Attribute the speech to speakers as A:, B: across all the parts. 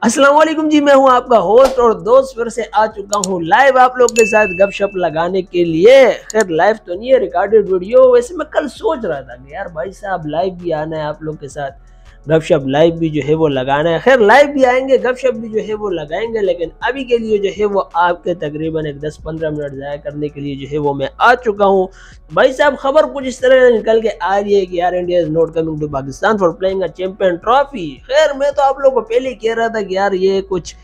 A: अस्सलाम वालेकुम जी, मैं हूं आपका होस्ट और दोस्त फिर से आ चुका हूं लाइव आप लोग के साथ गपशप लगाने के लिए। खैर लाइव तो नहीं है, रिकॉर्डेड वीडियो। वैसे मैं कल सोच रहा था कि यार भाई साहब लाइव भी आना है, आप लोग के साथ गपशप लाइव भी जो है वो लगाना है। खैर लाइव भी आएंगे, गपशप भी जो है वो लगाएंगे, लेकिन अभी के लिए जो है वो आपके तकरीबन एक 10-15 मिनट ज़ाया करने के लिए जो है वो मैं आ चुका हूँ। भाई साहब खबर कुछ इस तरह निकल के आ रही है कि यार India is not coming to Pakistan for playing a champion trophy. खैर मैं तो आप लोगों को पहले ही कह रहा था कि यार ये कुछ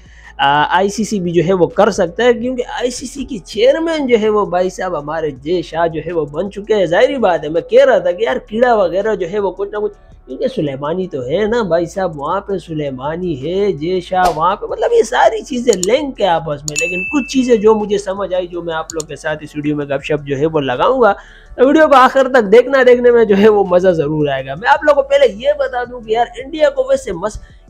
A: आईसीसी भी जो है वो कर सकता है, क्योंकि आईसीसी की चेयरमैन जो है वो भाई साहब हमारे जय शाह जो है वो बन चुके हैं। जाहिर बात है, मैं कह रहा था कि यार कीड़ा वगैरह जो है वो कुछ ना कुछ, क्योंकि सुलेमानी तो है ना भाई साहब, वहाँ पे सुलेमानी है, जय शाह वहाँ पे, मतलब ये सारी चीज़ें लिंक है आपस में। लेकिन कुछ चीज़ें जो मुझे समझ आई, जो मैं आप लोग के साथ इस वीडियो में गपशप जो है वो लगाऊंगा, तो वीडियो को आखिर तक देखना, देखने में जो है वो मज़ा ज़रूर आएगा। मैं आप लोगों को पहले ये बता दूं कि यार इंडिया को वैसे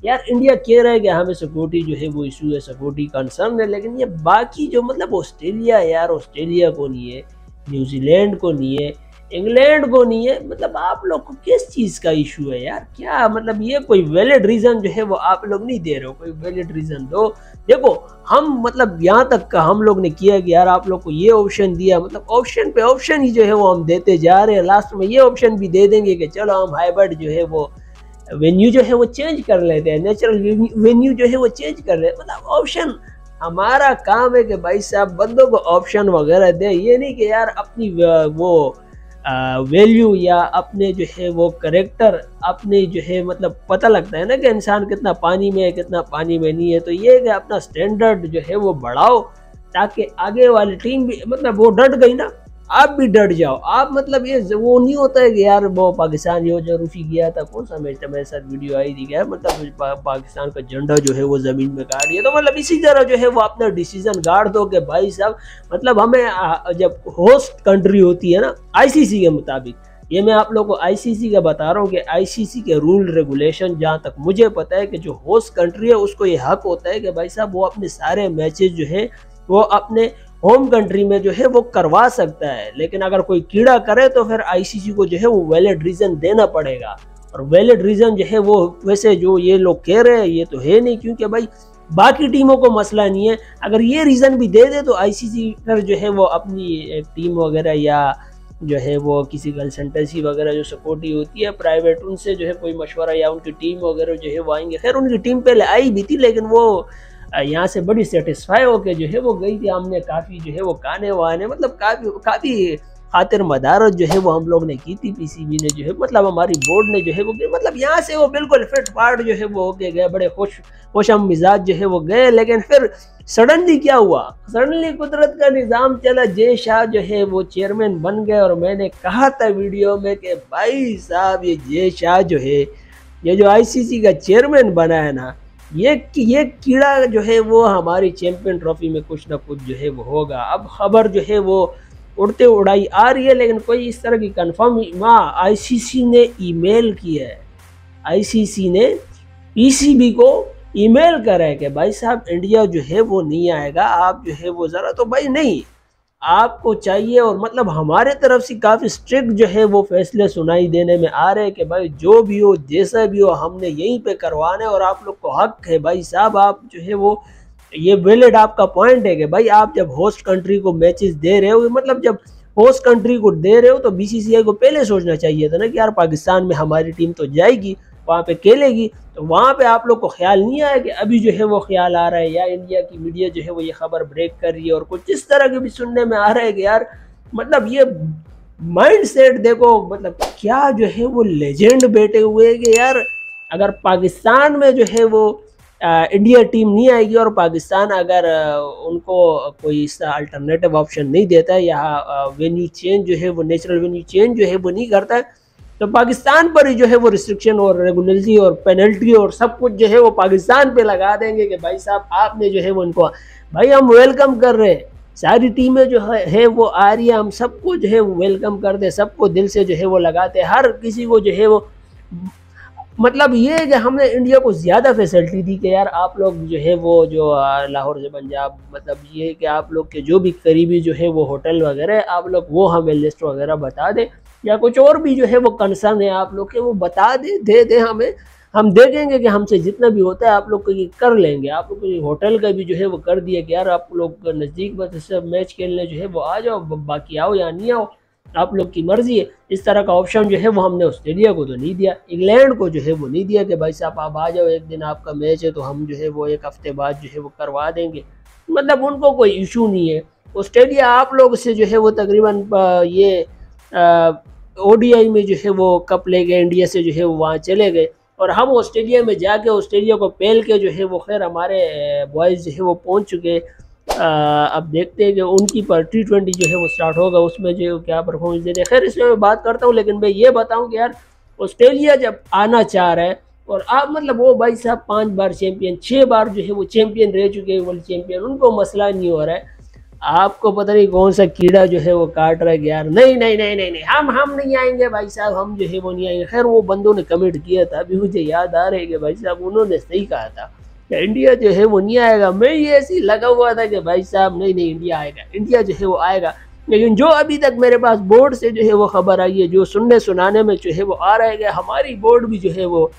A: यार इंडिया कह रहा है कि हमें सिक्योरिटी जो है वो इशू है, सिक्योरिटी कंसर्न है, लेकिन ये बाकी जो मतलब ऑस्ट्रेलिया है यार, ऑस्ट्रेलिया को नहीं है, न्यूजीलैंड को नहीं है, इंग्लैंड को नहीं है, मतलब आप लोग को किस चीज़ का इशू है यार? क्या मतलब ये कोई वैलिड रीज़न जो है वो आप लोग नहीं दे रहे हो? कोई वैलिड रीज़न दो। देखो हम मतलब यहाँ तक का हम लोग ने किया कि यार आप लोग को ये ऑप्शन दिया, मतलब ऑप्शन पे ऑप्शन ही जो है वो हम देते जा रहे हैं। लास्ट में ये ऑप्शन भी दे देंगे कि चलो हम हाइब्रिड जो है वो वेन्यू जो है वो चेंज कर लेते हैं, नेचुरल वेन्यू जो है वो चेंज कर लेते हैं। मतलब ऑप्शन, हमारा काम है कि भाई साहब बंदों को ऑप्शन वगैरह दे, ये नहीं कि यार अपनी वो वैल्यू या अपने जो है वो करेक्टर, अपने जो है मतलब पता लगता है ना कि इंसान कितना पानी में है, कितना पानी में नहीं है। तो ये कि अपना स्टैंडर्ड जो है वो बढ़ाओ, ताकि आगे वाली टीम भी, मतलब वो डट गई ना, आप भी डट जाओ। आप मतलब ये वो नहीं होता है कि यार वो पाकिस्तान यो जो रूफी गया था, कौन सा मैच था, मेरे साथ वीडियो आई थी क्या, मतलब पाकिस्तान का झंडा जो है वो ज़मीन में गाड़ दिया। तो मतलब इसी तरह जो है वो अपना डिसीजन गाड़ दो कि भाई साहब, मतलब हमें जब होस्ट कंट्री होती है ना आईसीसी के मुताबिक, ये मैं आप लोग को आईसीसी का बता रहा हूँ कि आईसीसी के रूल रेगुलेशन, जहाँ तक मुझे पता है कि जो होस्ट कंट्री है उसको ये हक होता है कि भाई साहब वो अपने सारे मैचेस जो है वो अपने होम कंट्री में जो है वो करवा सकता है। लेकिन अगर कोई कीड़ा करे तो फिर आईसीसी को जो है वो वैलिड रीज़न देना पड़ेगा। और वैलिड रीज़न जो है वो वैसे जो ये लोग कह रहे हैं ये तो है नहीं, क्योंकि भाई बाकी टीमों को मसला नहीं है। अगर ये रीज़न भी दे दे तो आईसीसी फिर जो है वो अपनी टीम वगैरह या जो है वो किसी कंसल्टेंसी वगैरह जो सिक्योरिटी होती है प्राइवेट, उनसे जो है कोई मशवरा, या उनकी टीम वगैरह जो है वो आएंगे। खैर उनकी टीम पहले आई भी थी, लेकिन वो यहाँ से बड़ी सेटिस्फाई होके जो है वो गई थी। हमने काफ़ी जो है वो गाने वाने, मतलब काफ़ी खातिर मदारत जो है वो हम लोग ने की थी। पीसीबी ने जो है, मतलब हमारी बोर्ड ने जो है वो, मतलब यहाँ से वो बिल्कुल फिट फाट जो है वो होके गए, बड़े खुशम मिजाज जो है वो गए। लेकिन फिर सडनली क्या हुआ, सडनली कुदरत का निज़ाम चला, जय शाह जो है वो चेयरमैन बन गए। और मैंने कहा था वीडियो में कि भाई साहब ये जय शाह जो है, ये जो आईसीसी का चेयरमैन बना है ना, ये कीड़ा जो है वो हमारी चैंपियन ट्रॉफी में कुछ ना कुछ जो है वो होगा। अब खबर जो है वो उड़ते उड़ाई आ रही है, लेकिन कोई इस तरह की कंफर्म, आईसीसी ने ईमेल की है, आईसीसी ने पीसीबी को ईमेल करा है कि भाई साहब इंडिया जो है वो नहीं आएगा, आप जो है वो ज़रा तो भाई नहीं आपको चाहिए। और मतलब हमारे तरफ से काफ़ी स्ट्रिक्ट जो है वो फैसले सुनाई देने में आ रहे हैं कि भाई जो भी हो, जैसा भी हो, हमने यहीं पे करवाना है। और आप लोग को हक है भाई साहब, आप जो है वो, ये वैलिड आपका पॉइंट है कि भाई आप जब होस्ट कंट्री को मैचेस दे रहे हो, मतलब जब होस्ट कंट्री को दे रहे हो तो बीसीसीआई को पहले सोचना चाहिए था ना कि यार पाकिस्तान में हमारी टीम तो जाएगी, वहाँ पे खेलेगी। तो वहाँ पे आप लोग को ख्याल नहीं आया कि अभी जो है वो ख्याल आ रहा है, या इंडिया की मीडिया जो है वो ये खबर ब्रेक कर रही है। और कुछ इस तरह के भी सुनने में आ रहा है कि यार मतलब ये माइंड सेट देखो, मतलब क्या जो है वो लेजेंड बैठे हुए हैं कि यार अगर पाकिस्तान में जो है वो इंडिया टीम नहीं आएगी, और पाकिस्तान अगर उनको कोई इसका अल्टरनेटिव ऑप्शन नहीं देता है, या वेन्यू चेंज जो है वो, नेचुरल वेन्यू चेंज जो है वो नहीं करता है, तो पाकिस्तान पर ही जो है वो रिस्ट्रिक्शन और रेगुलेटरी और पेनल्टी और सब कुछ जो है वो पाकिस्तान पे लगा देंगे कि भाई साहब आपने जो है वो उनको, भाई हम वेलकम कर रहे हैं, सारी टीमें जो है वो आ रही है, हम सबको जो है वो वेलकम करते, सबको दिल से जो है वो लगाते, हर किसी को जो है वो, मतलब ये है कि हमने इंडिया को ज़्यादा फैसिलिटी दी कि यार आप लोग जो है वो जो लाहौर से पंजाब, मतलब ये है कि आप लोग के जो भी करीबी जो है वो होटल वगैरह, आप लोग वो हमें लिस्ट वगैरह बता दें, या कुछ और भी जो है वो कंसर्न है आप लोग के वो बता दें, दे दें हमें। हम देखेंगे कि हमसे जितना भी होता है आप लोग को ये कर लेंगे। आप लोग को होटल का भी जो है वो कर दिया कि यार आप लोग नज़दीक बस सब मैच खेलने जो है वो आ जाओ, बाकी आओ या नहीं आओ आप लोग की मर्जी है। इस तरह का ऑप्शन जो है वो हमने ऑस्ट्रेलिया को तो नहीं दिया, इंग्लैंड को जो है वो नहीं दिया कि भाई साहब आप आ जाओ, एक दिन आपका मैच है तो हम जो है वो एक हफ्ते बाद जो है वो करवा देंगे। मतलब उनको कोई इशू नहीं है। ऑस्ट्रेलिया आप लोग से जो है वो तकरीबन ये ओडीआई में जो है वो कप ले गए, इंडिया से जो है वो वहाँ चले गए और हम ऑस्ट्रेलिया में जाके ऑस्ट्रेलिया को पेल के जो है वो खैर हमारे बॉयज़ जो है वो पहुँच चुके। अब देखते हैं कि उनकी पर T20 जो है वो स्टार्ट होगा, उसमें जो क्या परफॉर्मेंस देते हैं। खैर इसमें मैं बात करता हूँ, लेकिन मैं ये बताऊँ कि यार ऑस्ट्रेलिया जब आना चाह रहा है और आप मतलब वो भाई साहब 5 बार चैंपियन, 6 बार जो है वो चैंपियन रह चुके हैं, वर्ल्ड चैंपियन, उनको मसला नहीं हो रहा है। आपको पता नहीं कौन सा कीड़ा जो है वो काट रहा है कि यार नहीं नहीं नहीं नहीं नहीं हम नहीं आएंगे भाई साहब, हम जो है वो नहीं आएंगे। खैर वो बंदों ने कमेंट किया था, अभी मुझे याद आ रहा है कि भाई साहब उन्होंने सही कहा था कि इंडिया जो है वो नहीं आएगा। मैं ये ऐसी लगा हुआ था कि भाई साहब नहीं नहीं इंडिया आएगा, इंडिया जो है वो आएगा। लेकिन जो अभी तक मेरे पास बोर्ड से जो है वो खबर आई है, जो सुनने सुनाने में जो है वो आ रहा है कि हमारी बोर्ड भी जो है वो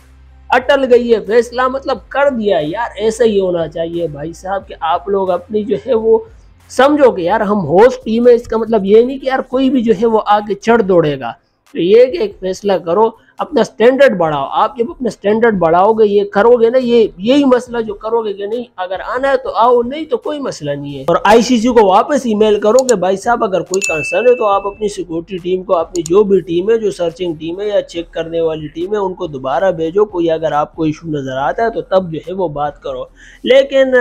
A: अटल गई है, फैसला मतलब कर दिया है। यार ऐसा ही होना चाहिए भाई साहब कि आप लोग अपनी जो है वो समझो कि यार हम होस्ट टीम है, इसका मतलब ये नहीं कि यार कोई भी जो है वो आगे चढ़ दौड़ेगा। तो ये कि एक फैसला करो, अपना स्टैंडर्ड बढ़ाओ। आप जब अपना स्टैंडर्ड बढ़ाओगे, ये करोगे ना, यही मसला जो करोगे कि नहीं अगर आना है तो आओ, नहीं तो कोई मसला नहीं है। और आईसीसी को वापस ईमेल करो कि भाई साहब अगर कोई कंसर्न है तो आप अपनी सिक्योरिटी टीम को, अपनी जो भी टीम है, जो सर्चिंग टीम है या चेक करने वाली टीम है, उनको दोबारा भेजो। कोई अगर आपको इशू नजर आता है तो तब जो है वो बात करो। लेकिन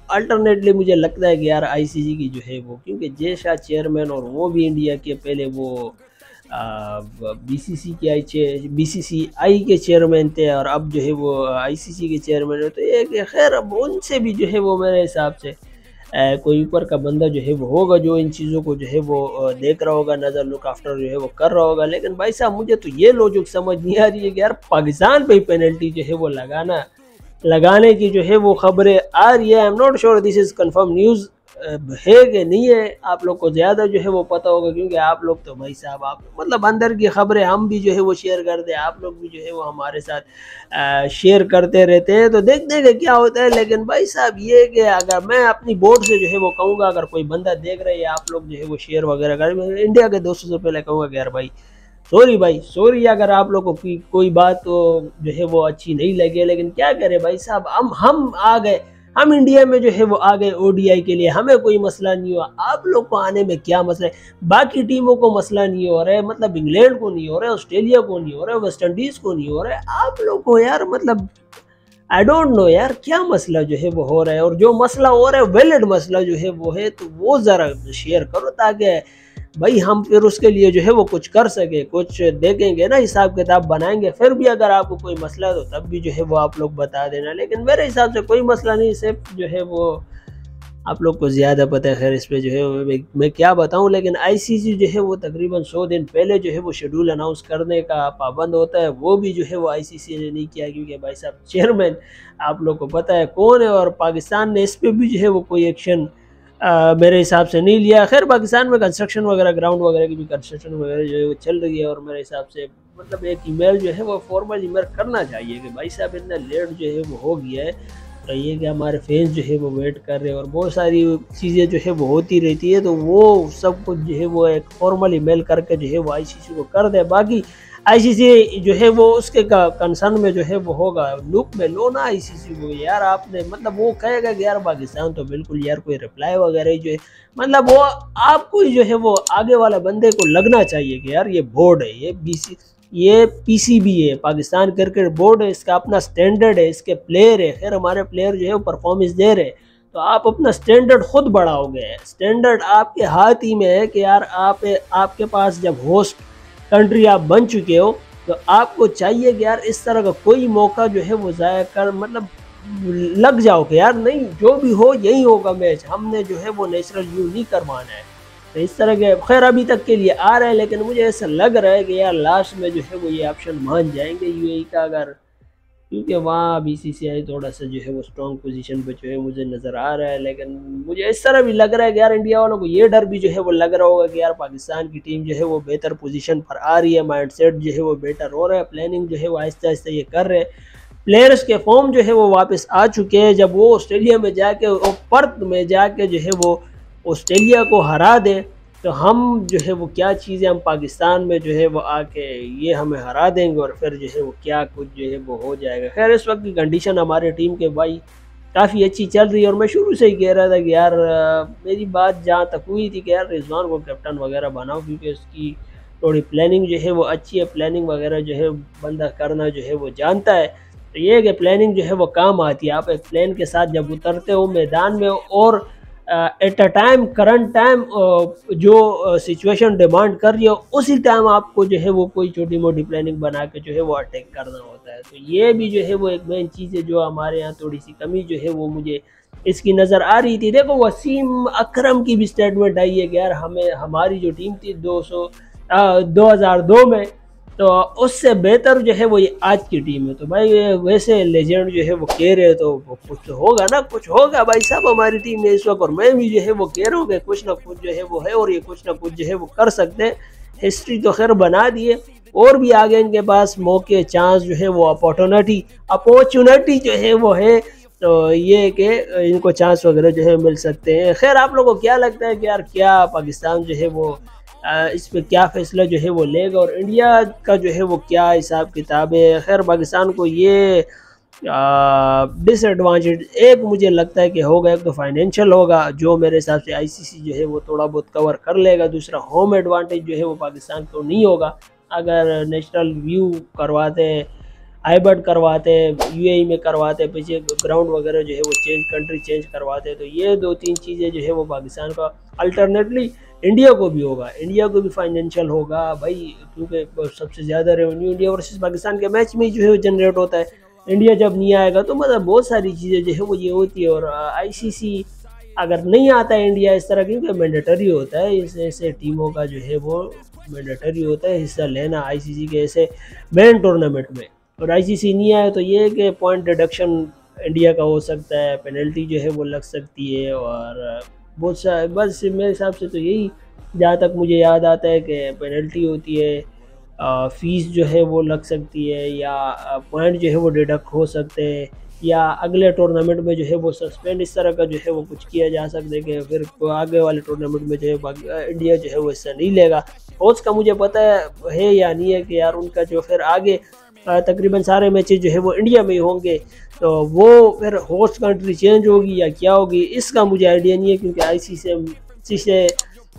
A: अल्टरनेटली मुझे लगता है कि यार आईसीसी की जो है वो, क्योंकि जय शाह चेयरमैन और वो भी इंडिया के पहले वो बीसीसीआई के चेयरमैन थे और अब जो है वो आईसीसी के चेयरमैन है। तो ये खैर अब उनसे भी जो है वो मेरे हिसाब से कोई ऊपर का बंदा जो है वो होगा जो इन चीज़ों को जो है वो देख रहा होगा, नज़र लुक आफ्टर जो है वो कर रहा होगा। लेकिन भाई साहब मुझे तो ये लॉजिक समझ नहीं आ रही है कि यार पाकिस्तान पे ही पेनल्टी जो है वो लगाने की जो है वो खबरें आ रही है। I am not sure this is confirm news है कि नहीं है, आप लोग को ज़्यादा जो है वो पता होगा, क्योंकि आप लोग तो भाई साहब आप मतलब अंदर की खबरें हम भी जो है वो शेयर करते हैं, आप लोग भी जो है वो हमारे साथ शेयर करते रहते हैं। तो देखते हैं कि क्या होता है। लेकिन भाई साहब ये कि अगर मैं अपनी बोर्ड से जो है वो कहूँगा, अगर कोई बंदा देख रहे हैं आप लोग जो है वो शेयर वगैरह करें, मैं इंडिया के दोस्तों से पहले कहूँगा कि यार भाई सॉरी अगर आप लोगों की कोई बात तो जो है वो अच्छी नहीं लगी। लेकिन क्या करें भाई साहब, हम आ गए, हम इंडिया में जो है वो आ गए ओडीआई के लिए, हमें कोई मसला नहीं हुआ। आप लोग को आने में क्या मसला है? बाकी टीमों को मसला नहीं हो रहा है, मतलब इंग्लैंड को नहीं हो रहा है, ऑस्ट्रेलिया को नहीं हो रहा है, वेस्ट इंडीज को नहीं हो रहा है, आप लोग को यार मतलब आई डोंट नो यार क्या मसला जो है वो हो रहा है। और जो मसला हो रहा है वैलिड मसला जो है वो है, तो वो ज़रा शेयर करो ताकि भाई हम फिर उसके लिए जो है वो कुछ कर सके, कुछ देखेंगे ना, हिसाब किताब बनाएंगे। फिर भी अगर आपको कोई मसला है तो तब भी जो है वो आप लोग बता देना। लेकिन मेरे हिसाब से कोई मसला नहीं, सिर्फ जो है वो आप लोग को ज़्यादा पता है। खैर इस पर जो है मैं क्या बताऊं। लेकिन आईसीसी जो है वो तकरीबन 100 दिन पहले जो है वो शेड्यूल अनाउंस करने का पाबंद होता है, वो भी जो है वो आईसीसी ने नहीं किया, क्योंकि भाई साहब चेयरमैन आप लोग को पता है कौन है। और पाकिस्तान ने इस पर भी जो है वो कोई एक्शन मेरे हिसाब से नहीं लिया। खैर पाकिस्तान में कंस्ट्रक्शन वगैरह, ग्राउंड वगैरह की भी कंस्ट्रक्शन वगैरह जो है वो चल रही है, और मेरे हिसाब से मतलब एक ईमेल जो है वो फॉर्मल ईमेल करना चाहिए कि भाई साहब इतना लेट जो है वो हो गया है, तो ये कि हमारे फैंस जो है वो वेट कर रहे हैं और बहुत सारी चीज़ें जो है वो होती रहती है, तो वो सब कुछ जो है वो एक फॉर्मल ईमेल करके जो है वो आईसीसी को कर दे। बाकी आईसीसी जो है वो उसके कंसर्न में जो है वो होगा, लुक में लो ना आईसीसी को यार। आपने मतलब वो कहेगा कि यार पाकिस्तान तो बिल्कुल यार कोई रिप्लाई वगैरह जो है, मतलब वो आपको जो है वो आगे वाला बंदे को लगना चाहिए कि यार ये बोर्ड है, ये पीसीबी है, पाकिस्तान क्रिकेट बोर्ड है, इसका अपना स्टैंडर्ड है, इसके प्लेयर है। खैर हमारे प्लेयर जो है वो परफॉर्मेंस दे रहे हैं, तो आप अपना स्टैंडर्ड खुद बढ़ाओगे। स्टैंडर्ड आपके हाथ ही में है कि यार आपके पास जब होस्ट कंट्री आप बन चुके हो, तो आपको चाहिए कि यार इस तरह का कोई मौका जो है वो ज़ाया कर मतलब लग जाओ कि यार नहीं जो भी हो यही होगा मैच, हमने जो है वो नेचुरल व्यू नहीं करवाना है। तो इस तरह के खैर अभी तक के लिए आ रहा है, लेकिन मुझे ऐसा लग रहा है कि यार लास्ट में जो है वो ये ऑप्शन मान जाएंगे यूएई का। अगर क्योंकि वहाँ BCCI थोड़ा सा जो है वो स्ट्रॉन्ग पोजीशन पे जो है मुझे नज़र आ रहा है। लेकिन मुझे इस तरह भी लग रहा है कि यार इंडिया वालों को ये डर भी जो है वो लग रहा होगा कि यार पाकिस्तान की टीम जो है वो बेहतर पोजीशन पर आ रही है, माइंडसेट जो है वो बेटर हो रहा है, प्लानिंग जो है वो आहिस्ता आहिस्ता ये कर रहे हैं, प्लेयर्स के फॉर्म जो है वो वापस आ चुके हैं। जब वो ऑस्ट्रेलिया में जाके पर्थ में जाके जो है वो ऑस्ट्रेलिया को हरा दे तो हम जो है वो क्या चीज़ें हम पाकिस्तान में जो है वो आके ये हमें हरा देंगे और फिर जो है वो क्या कुछ जो है वो हो जाएगा। खैर इस वक्त की कंडीशन हमारे टीम के भाई काफ़ी अच्छी चल रही है और मैं शुरू से ही कह रहा था कि यार मेरी बात जहाँ तक हुई थी कि यार रिजवान को कैप्टन वगैरह बनाओ, क्योंकि उसकी थोड़ी प्लानिंग जो है वो अच्छी है, प्लानिंग वगैरह जो है बंदा करना जो है वो जानता है। तो ये कि प्लानिंग जो है वो काम आती है। आप एक प्लान के साथ जब उतरते हो मैदान में और at a time current time जो सिचुएशन डिमांड कर रही हो उसी टाइम आपको जो है वो कोई छोटी मोटी प्लानिंग बना के जो है वो अटैक करना होता है। तो ये भी जो है वो एक मेन चीज़ है जो हमारे यहाँ थोड़ी सी कमी जो है वो मुझे इसकी नज़र आ रही थी। देखो वसीम अकरम की भी स्टेटमेंट आई है कि यार हमें हमारी जो टीम थी 2002 में तो उससे बेहतर जो है वो ये आज की टीम है। तो भाई वैसे लेजेंड जो है वो कह रहे तो कुछ तो होगा ना, कुछ होगा भाई साहब हमारी टीम में इस वक्त। और मैं भी जो है वो कह रहा हूँ कि कुछ ना कुछ जो है वो है और ये कुछ ना कुछ जो है वो कर सकते हैं। हिस्ट्री तो खैर बना दिए और भी आगे इनके पास मौके चांस जो है वो अपॉर्चुनिटी जो है वो है। तो ये कि इनको चांस वगैरह जो है मिल सकते हैं। खैर आप लोगों को क्या लगता है कि यार क्या पाकिस्तान जो है वो इस पे क्या फ़ैसला जो है वो लेगा और इंडिया का जो है वो क्या हिसाब किताब है। खैर पाकिस्तान को ये डिसएडवांटेज एक मुझे लगता है कि होगा, एक तो फाइनेंशियल होगा जो मेरे हिसाब से ICC जो है वो थोड़ा बहुत कवर कर लेगा। दूसरा होम एडवांटेज जो है वो पाकिस्तान को नहीं होगा। अगर नेशनल व्यू करवाते आईबर्ड करवाते UAE में करवाते, पीछे ग्राउंड वगैरह जो है वो कंट्री चेंज करवाते, तो ये 2-3 चीज़ें जो है वो पाकिस्तान का अल्टरनेटली इंडिया को भी होगा, इंडिया को भी फाइनेंशियल होगा भाई, क्योंकि सबसे ज़्यादा रेवेन्यू इंडिया वर्सेस पाकिस्तान के मैच में जो है वो जनरेट होता है। इंडिया जब नहीं आएगा तो मतलब बहुत सारी चीज़ें जो है वो ये होती है। और ICC अगर नहीं आता है इंडिया इस तरह, क्योंकि मैंडेटरी होता है ऐसे टीमों का जो है वो मैंडेटरी होता है हिस्सा लेना ICC के ऐसे मेन टूर्नामेंट में। और ICC नहीं आए तो ये कि पॉइंट डिडक्शन इंडिया का हो सकता है, पेनल्टी जो है वो लग सकती है और बहुत सा बस मेरे हिसाब से तो यही जहाँ तक मुझे याद आता है कि पेनल्टी होती है, फ़ीस जो है वो लग सकती है या पॉइंट जो है वो डिडक्ट हो सकते हैं या अगले टूर्नामेंट में जो है वो सस्पेंड इस तरह का जो है वो कुछ किया जा सकता है कि फिर आगे वाले टूर्नामेंट में जो है इंडिया जो है वो हिस्सा नहीं लेगा। होस्ट का मुझे पता है या नहीं है कि यार उनका जो फिर आगे तकरीबन सारे मैचेस जो है वो इंडिया में ही होंगे, तो वो फिर होस्ट कंट्री चेंज होगी या क्या होगी इसका मुझे आइडिया नहीं है, क्योंकि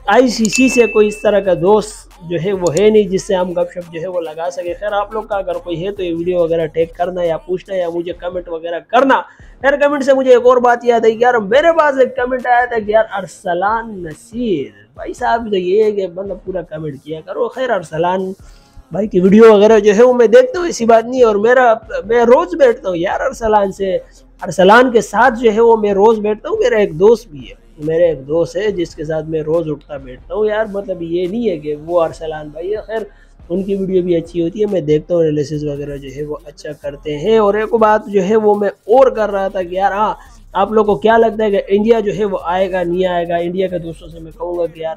A: ICC से कोई इस तरह का दोस्त जो है वो है नहीं जिससे हम गपशप जो है वो लगा सके। खैर आप लोग का अगर कोई है तो ये वीडियो वगैरह टैग करना या पूछना या मुझे कमेंट वगैरह करना। खैर कमेंट से मुझे एक और बात याद है कि यार मेरे पास एक कमेंट आया था कि यार अरसलान नसीर भाई साहब, तो ये है कि मतलब पूरा कमेंट किया करो। खैर अरसलान भाई की वीडियो वगैरह जो है वो मैं देखता हूँ, ऐसी बात नहीं है, और मैं रोज़ बैठता हूँ यार अरसलान के साथ जो है वो मैं रोज़ बैठता हूँ। मेरा एक दोस्त है जिसके साथ मैं रोज़ उठता बैठता हूँ यार, मतलब ये नहीं है कि वो अरसलान भाई है। खैर उनकी वीडियो भी अच्छी होती है, मैं देखता हूँ, एनालिसिस वगैरह जो है वो अच्छा करते हैं। और एक बात जो है वो मैं और कर रहा था कि यार हाँ आप लोग को क्या लगता है कि इंडिया जो है वो आएगा नहीं आएगा। इंडिया के दोस्तों से मैं कहूँगा कि यार